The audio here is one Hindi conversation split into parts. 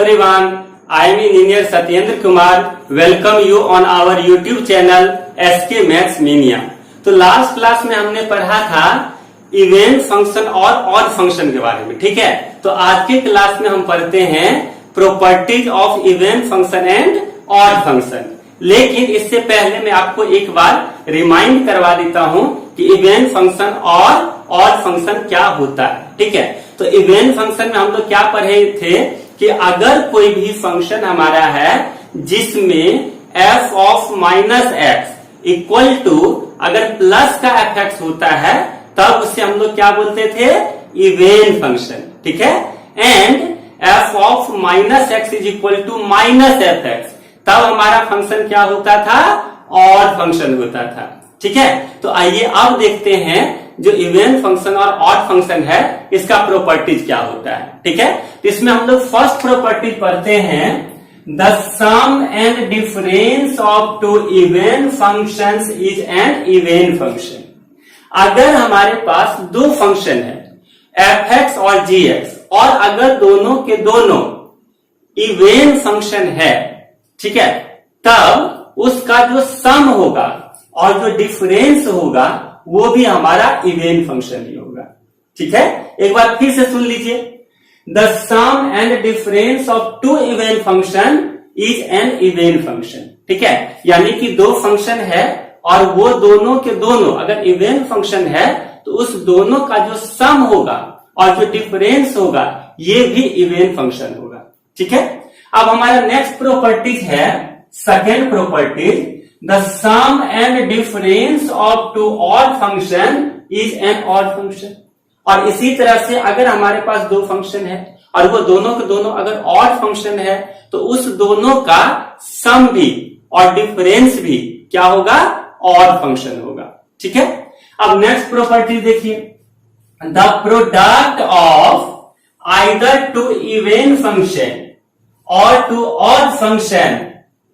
everyone. I am Engineer Satyendra Kumar. Welcome you on our YouTube channel SK Maths Mania. तो लास्ट क्लास में हमने पढ़ा था इवेन फंक्शन और ऑड फंक्शन के बारे में, ठीक है। तो आज के क्लास में हम पढ़ते हैं properties of even function and odd function. लेकिन इससे पहले मैं आपको एक बार रिमाइंड करवा देता हूं कि इवेन फंक्शन और ऑड फंक्शन क्या होता है, ठीक है। तो इवेन फंक्शन में हम लोग क्या पढ़े थे कि अगर कोई भी फंक्शन हमारा है जिसमें f of minus x equal to अगर प्लस का एफ होता है तब उसे हम लोग क्या बोलते थे, इवेन फंक्शन, ठीक है। And f of minus x is equal to minus f x, तब हमारा फंक्शन क्या होता था, ऑड फंक्शन होता था, ठीक है। तो आइए अब देखते हैं जो इवेन फंक्शन और ऑड फंक्शन है इसका प्रॉपर्टीज क्या होता है, ठीक है। तो इसमें हम लोग फर्स्ट प्रॉपर्टीज पढ़ते हैं, the sum and difference of two even functions is an even function. अगर हमारे पास दो फंक्शन है एफ एक्स और जी एक्स और अगर दोनों के दोनों इवेन फंक्शन है, ठीक है, तब उसका जो सम होगा और जो डिफरेंस होगा वो भी हमारा इवेन फंक्शन ही होगा, ठीक है। एक बार फिर से सुन लीजिए, the sum and difference of two even function is an even function, ठीक है। यानी कि दो फंक्शन है और वो दोनों के दोनों अगर इवेन फंक्शन है तो उस दोनों का जो सम होगा और जो डिफरेंस होगा ये भी इवेन फंक्शन होगा, ठीक है। अब हमारा नेक्स्ट प्रॉपर्टीज है second properties, the sum and difference of two odd function is an odd function. और इसी तरह से अगर हमारे पास दो फंक्शन है और वो दोनों के दोनों अगर ऑड फंक्शन है तो उस दोनों का सम भी और डिफरेंस भी क्या होगा, ऑड फंक्शन होगा, ठीक है। अब नेक्स्ट प्रॉपर्टी देखिए, the product of either two even function और two odd function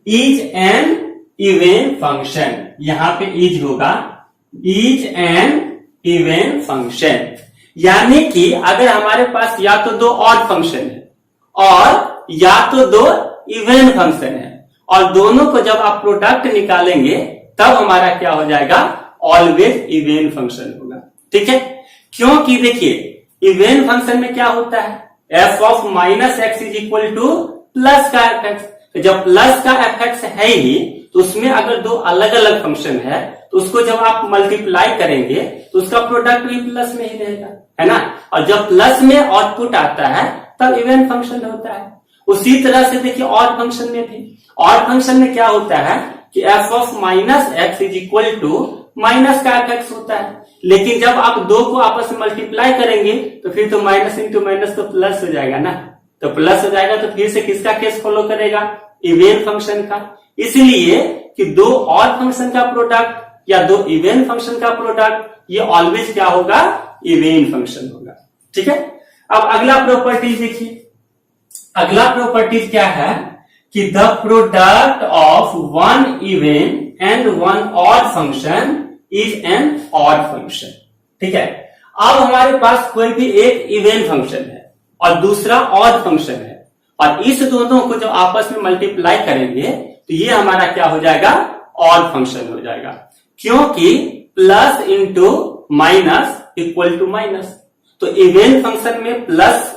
is an even function. यहां पे इज होगा, इज एन इवेन फंक्शन। यानी कि अगर हमारे पास या तो दो ऑड फंक्शन है और या तो दो इवेन फंक्शन है और दोनों को जब आप प्रोडक्ट निकालेंगे तब हमारा क्या हो जाएगा, ऑलवेज इवेन फंक्शन होगा, ठीक है। क्योंकि देखिए इवेन फंक्शन में क्या होता है, F of minus x is equal two plus का एफ एक्स। तो जब प्लस का एफ एक्स है ही तो उसमें अगर दो अलग अलग फंक्शन है तो उसको जब आप मल्टीप्लाई करेंगे तो उसका प्रोडक्ट भी प्लस में ही रहेगा, है ना। और जब प्लस में आउटपुट आता है तब इवेन फंक्शन होता है। उसी तरह से देखिए ऑड फंक्शन में भी, ऑड फंक्शन में क्या होता है कि f of minus x is equal to minus का एफ एक्स होता है। लेकिन जब आप दो को आपस में मल्टीप्लाई करेंगे तो फिर तो माइनस इंटू माइनस तो प्लस हो जाएगा ना, तो प्लस हो जाएगा तो फिर से किसका केस फॉलो करेगा, इवेन फंक्शन का। इसलिए कि दो ऑड फंक्शन का प्रोडक्ट या दो इवेन फंक्शन का प्रोडक्ट ये ऑलवेज क्या होगा, इवेन फंक्शन होगा, ठीक है। अब अगला प्रॉपर्टी देखिए, अगला प्रॉपर्टी क्या है कि the product of one even and one odd function is an odd function, ठीक है। अब हमारे पास कोई भी एक इवेन फंक्शन है और दूसरा ऑड फंक्शन है और इस दोनों को जो आपस में मल्टीप्लाई करेंगे तो ये हमारा क्या हो जाएगा, ऑड फंक्शन हो जाएगा। क्योंकि plus into minus equal to minus, तो इवेन फंक्शन में प्लस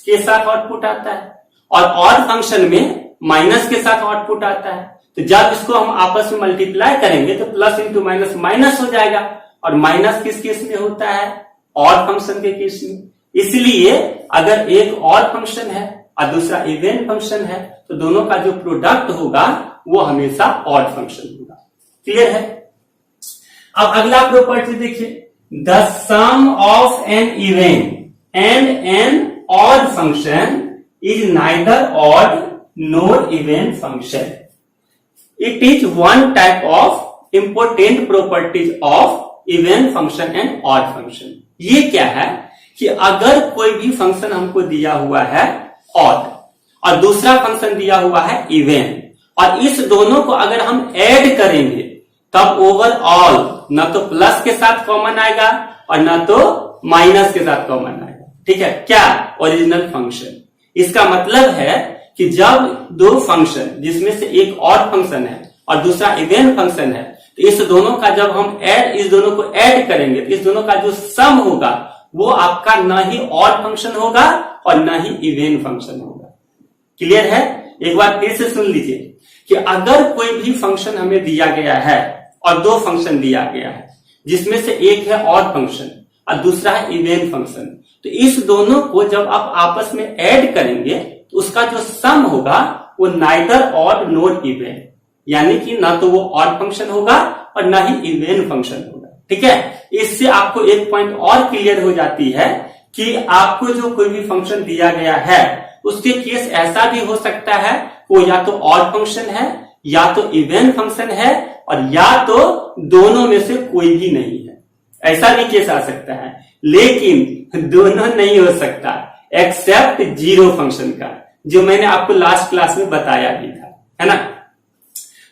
के साथ आउटपुट आता है और ऑड फंक्शन में माइनस के साथ आउटपुट आता है। तो जब इसको हम आपस में मल्टीप्लाई करेंगे तो प्लस इंटू माइनस माइनस हो जाएगा और माइनस किस केस में होता है, ऑड फंक्शन के केस में। इसलिए अगर एक ऑड फंक्शन है और दूसरा इवेन फंक्शन है तो दोनों का जो प्रोडक्ट होगा वो हमेशा ऑड फंक्शन होगा, क्लियर है। अब अगला प्रॉपर्टी देखिए, the sum of an even and an odd function is neither odd nor even function. It is one type of important properties of even function and odd function. ये क्या है कि अगर कोई भी फंक्शन हमको दिया हुआ है ऑड और दूसरा फंक्शन दिया हुआ है इवेन और इस दोनों को अगर हम ऐड करेंगे तब ओवरऑल ना तो प्लस के साथ कॉमन आएगा और ना तो माइनस के साथ कॉमन आएगा, ठीक है। क्या, ओरिजिनल फंक्शन। इसका मतलब है कि जब दो फंक्शन जिसमें से एक ऑड फंक्शन है और दूसरा इवन फंक्शन है, तो इस दोनों का जब हम इस दोनों को ऐड करेंगे तो इस दोनों का जो सम होगा वो आपका ना ही ऑड फंक्शन होगा और ना ही इवन फंक्शन होगा। क्लियर है? एक बार फिर से सुन लीजिए कि अगर कोई भी फंक्शन हमें दिया गया है और दो फंक्शन दिया गया है जिसमें से एक है ऑड फंक्शन और दूसरा है इवन फंक्शन, तो इस दोनों को जब आप आपस में ऐड करेंगे तो उसका जो सम होगा वो नाइदर ऑड नॉट इवन, यानी कि ना तो वो ऑड फंक्शन होगा और ना ही इवन फंक्शन होगा। ठीक है? इससे आपको एक पॉइंट और क्लियर हो जाती है कि आपको जो कोई भी फंक्शन दिया गया है उसके केस ऐसा भी हो सकता है वो या तो ऑड फंक्शन है या तो इवन फंक्शन है और या तो दोनों में से कोई भी नहीं है। ऐसा भी केस आ सकता है, लेकिन दोनों नहीं हो सकता एक्सेप्ट जीरो फंक्शन का, जो मैंने आपको लास्ट क्लास में बताया भी था, है ना।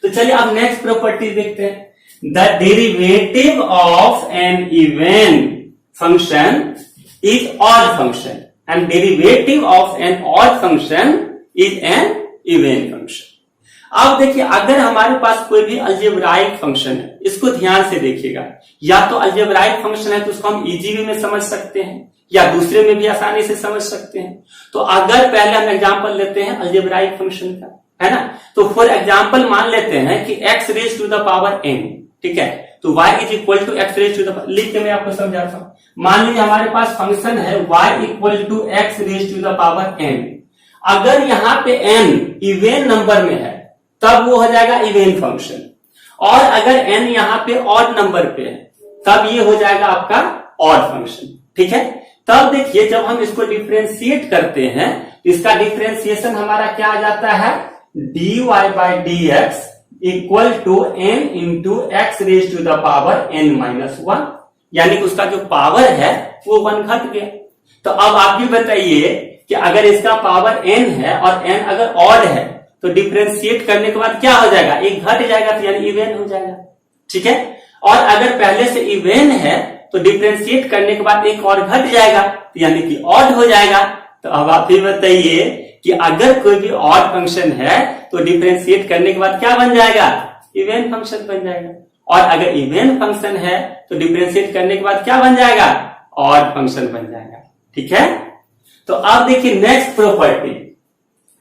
तो चलिए अब नेक्स्ट प्रॉपर्टी देखते हैं। The derivative of an even function is odd function and derivative of an odd function is an even function. अब देखिए, अगर हमारे पास कोई भी अलजेब्राइक फंक्शन है, इसको ध्यान से देखिएगा, या तो अलजेब्राइक फंक्शन है तो उसको हम इजी वे में समझ सकते हैं या दूसरे में भी आसानी से समझ सकते हैं। तो अगर पहले हम एग्जांपल लेते हैं अलजेब्राइक फंक्शन का, है ना, तो फॉर एग्जांपल मान लेते हैं कि x raise to the power n, ठीक है, तो y is equal to x raise to the, लिख के मैं आपको समझाता हूं। मान लीजिए हमारे पास फंक्शन है y equal to x raise to the power n। अगर यहाँ पे n इवन नंबर में है तब वो हो जाएगा इवन फंक्शन, और अगर n यहाँ पे ऑड नंबर पे है तब ये हो जाएगा आपका ऑड फंक्शन। ठीक है, तब देखिए जब हम इसको डिफ्रेंशिएट करते हैं तो इसका डिफ्रेंशिएशन हमारा क्या आ जाता है, dy by d x equal to n into x raise to the power n minus 1, यानी कि उसका जो पावर है वो 1 घट गया। तो अब आप भी बताइए कि अगर इसका पावर n है और n अगर ऑड है तो डिफ्रेंशिएट करने के बाद क्या हो जाएगा, एक घट जाएगा, तो यानी इवन हो जाएगा। ठीक है, और अगर पहले से इवन है तो डिफ्रेंशिएट करने के बाद एक और घट जाएगा, तो यानी कि ऑड हो जाएगा। तो अब आप भी बताइए कि अगर कोई भी ऑड फंक्शन है तो डिफ्रेंशिएट करने के बाद क्या बन जाएगा, इवन फंक्शन बन जाएगा, और अगर इवन फंक्शन है तो डिफ्रेंशिएट करने के बाद क्या बन जाएगा, ऑड फंक्शन बन जाएगा। ठीक है, तो अब देखिए नेक्स्ट प्रॉपर्टी,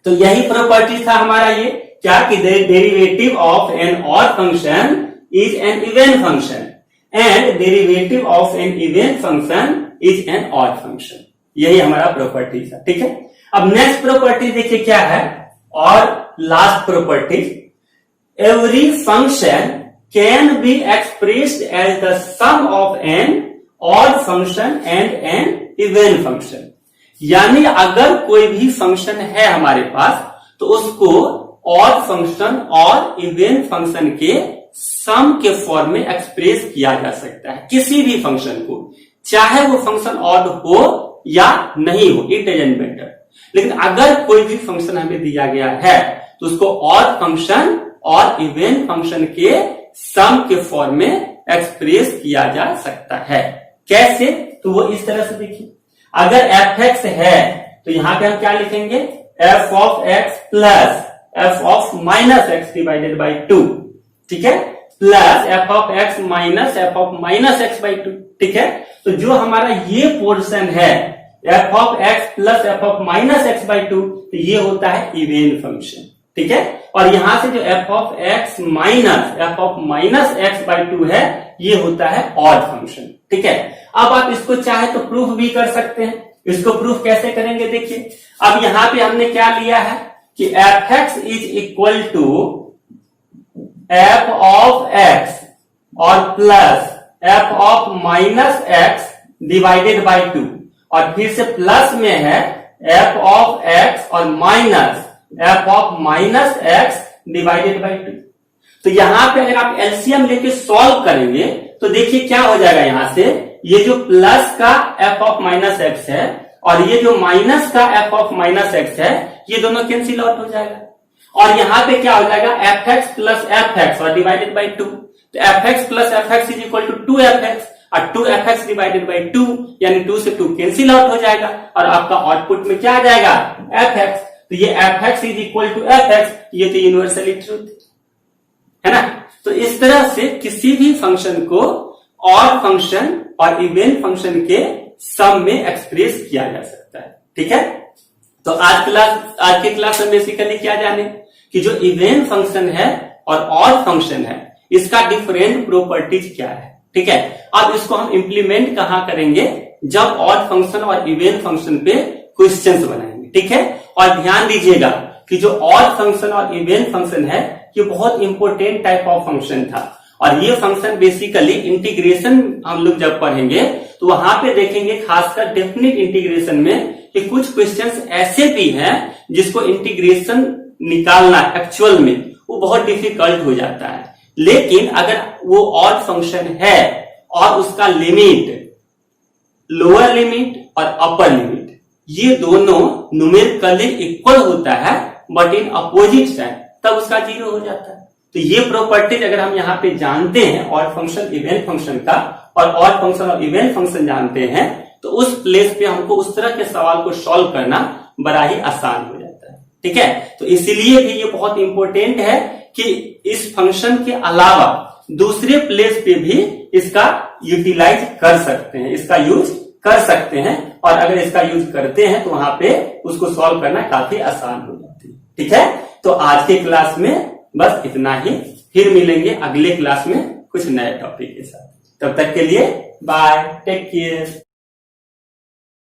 तो यही प्रॉपर्टी था हमारा ये क्या, कि derivative of an odd function is an even function and derivative of an even function is an odd function. यही हमारा प्रॉपर्टी था। ठीक है, अब नेक्स्ट प्रॉपर्टी देखिए क्या है, और last property, every function can be expressed as the sum of an odd function and an even function. यानी अगर कोई भी फंक्शन है हमारे पास तो उसको ऑड फंक्शन और इवन फंक्शन के सम के फॉर्म में एक्सप्रेस किया जा सकता है, किसी भी फंक्शन को, चाहे वो फंक्शन ऑड हो या नहीं हो, इट डजंट मैटर। लेकिन अगर कोई भी फंक्शन हमें दिया गया है तो उसको ऑड फंक्शन और इवन फंक्शन के सम के फॉर्म में एक्सप्रेस किया जा सकता है। कैसे, तो वो इस तरह से देखिए, अगर f(x) है तो यहां पे हम क्या लिखेंगे, f of x plus f of minus x divided by 2, ठीक है, plus f of x minus f of minus x by 2। ठीक है, तो जो हमारा ये पोर्शन है f of x plus f of minus x by 2, तो ये होता है इवन फंक्शन। ठीक है, और यहां से जो f of x minus f of minus x by 2 है ये होता है ऑड फंक्शन। ठीक है, अब आप इसको चाहे तो प्रूफ भी कर सकते हैं। इसको प्रूफ कैसे करेंगे, देखिए, अब यहां पे हमने क्या लिया है कि f(x) is equal to f of x और plus f of minus x divided by 2, और फिर से प्लस में है f ऑफ x और minus f of minus x divided by 2। तो यहां पे अगर आप एलसीएम लेके सॉल्व करेंगे तो देखिए क्या हो जाएगा, यहां से ये जो प्लस का f ऑफ माइनस x है और ये जो माइनस का f ऑफ माइनस x है ये दोनों कैंसिल आउट हो जाएगा, और यहां पे क्या हो जाएगा, fx प्लस fx और डिवाइडेड बाई 2। तो fx plus fx is equal to 2fx, और 2fx डिवाइडेड बाई 2 यानी 2 से 2 कैंसिल आउट हो जाएगा, और आपका आउटपुट में क्या आ जाएगा, fx। तो ये fx is equal to fx, ये तो यूनिवर्सली ट्रूथ है ना। तो इस तरह से किसी भी फंक्शन को ऑड फंक्शन और इवन फंक्शन के सम में एक्सप्रेस किया जा सकता है। ठीक है, तो आज के क्लास में बेसिकली क्या जाने कि जो इवन फंक्शन है और ऑड फंक्शन है इसका डिफरेंट प्रॉपर्टीज क्या है। ठीक है, अब इसको हम इंप्लीमेंट कहां करेंगे, जब ऑड फंक्शन और इवन फंक्शन पे क्वेश्चंस बनाएंगे। ठीक है, और ध्यान दीजिएगा कि जो ऑड फंक्शन और इवन फंक्शन है ये बहुत इंपॉर्टेंट टाइप ऑफ फंक्शन था, और ये फंक्शन बेसिकली इंटीग्रेशन हम लोग जब पढ़ेंगे तो वहां पे देखेंगे खासकर डेफिनेट इंटीग्रेशन में कि कुछ क्वेश्चंस ऐसे भी हैं जिसको इंटीग्रेशन निकालना एक्चुअल में वो बहुत डिफिकल्ट हो जाता है। लेकिन अगर वो ऑड फंक्शन है और उसका लिमिट लोअर लिमिट और अपर लिमिट ये दोनों न्यूमेरिकली इक्वल होता है बट इन अपोजिट साइड, तब उसका जीरो हो जाता है। तो ये प्रॉपर्टीज अगर हम यहाँ पे जानते हैं ऑड फंक्शन इवन फंक्शन का, और ऑड फंक्शन और इवन फंक्शन जानते हैं, तो उस प्लेस पे हमको उस तरह के सवाल को सॉल्व करना बड़ा ही आसान हो जाता है। ठीक है, तो इसीलिए भी ये बहुत इंपॉर्टेंट है कि इस फंक्शन के अलावा दूसरे प्लेस पे भी इसका यूटिलाइज कर सकते हैं, इसका यूज कर सकते हैं, और अगर इसका यूज करते हैं तो वहां पे उसको सॉल्व करना काफी आसान हो जाती है। ठीक है, तो आज के क्लास में बस इतना ही, फिर मिलेंगे अगले क्लास में कुछ नए टॉपिक के साथ। तब तक के लिए बाय, टेक केयर।